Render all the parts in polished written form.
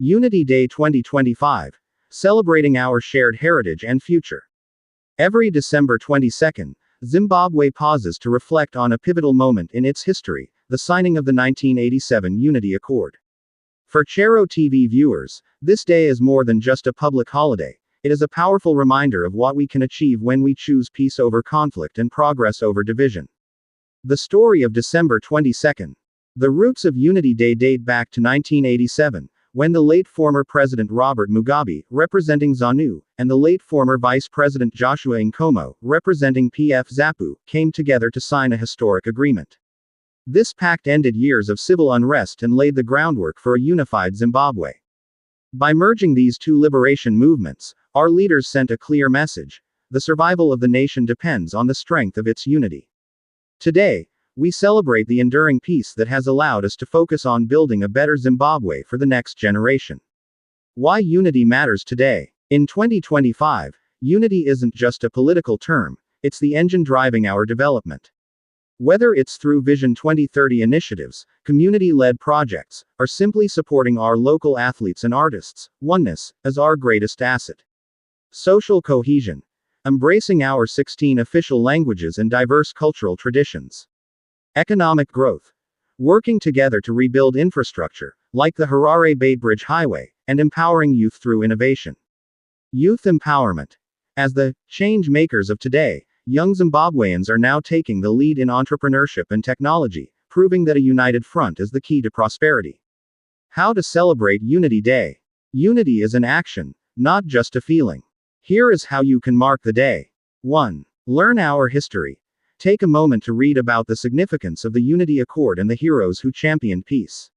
Unity Day 2025. Celebrating our shared heritage and future. Every December 22nd, Zimbabwe pauses to reflect on a pivotal moment in its history, the signing of the 1987 Unity Accord. For Chero TV viewers, this day is more than just a public holiday. It is a powerful reminder of what we can achieve when we choose peace over conflict and progress over division. The story of December 22nd. The roots of Unity Day date back to 1987, when the late former President Robert Mugabe, representing ZANU, and the late former Vice President Joshua Nkomo, representing PF ZAPU, came together to sign a historic agreement. This pact ended years of civil unrest and laid the groundwork for a unified Zimbabwe. By merging these two liberation movements, our leaders sent a clear message: the survival of the nation depends on the strength of its unity. Today, we celebrate the enduring peace that has allowed us to focus on building a better Zimbabwe for the next generation. Why unity matters today. In 2025, unity isn't just a political term, it's the engine driving our development. Whether it's through Vision 2030 initiatives, community-led projects, or simply supporting our local athletes and artists, oneness is our greatest asset. Social cohesion. Embracing our 16 official languages and diverse cultural traditions. Economic growth. Working together to rebuild infrastructure, like the Harare-Bay Bridge Highway, and empowering youth through innovation. Youth empowerment. As the change makers of today, young Zimbabweans are now taking the lead in entrepreneurship and technology, proving that a united front is the key to prosperity. How to celebrate Unity Day. Unity is an action, not just a feeling. Here is how you can mark the day. 1. Learn our history. Take a moment to read about the significance of the Unity Accord and the heroes who championed peace.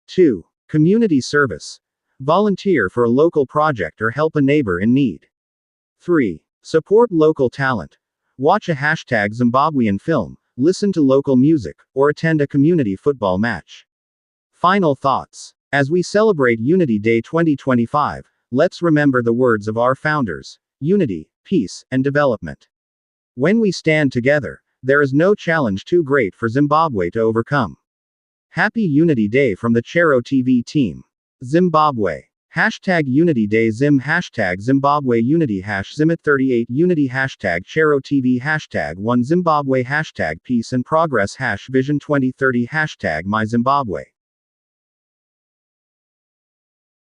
2. Community service. Volunteer for a local project or help a neighbor in need. 3. Support local talent. Watch a #Zimbabwean film, listen to local music, or attend a community football match. Final thoughts. As we celebrate Unity Day 2025, let's remember the words of our founders: unity, peace, and development. When we stand together, there is no challenge too great for Zimbabwe to overcome. Happy Unity Day from the Chero TV team. Zimbabwe. #Unity Day Zim #Zimbabwe Unity #Zimit38 Unity #Chero TV #1 Zimbabwe #Peace and Progress #Vision 2030 #My Zimbabwe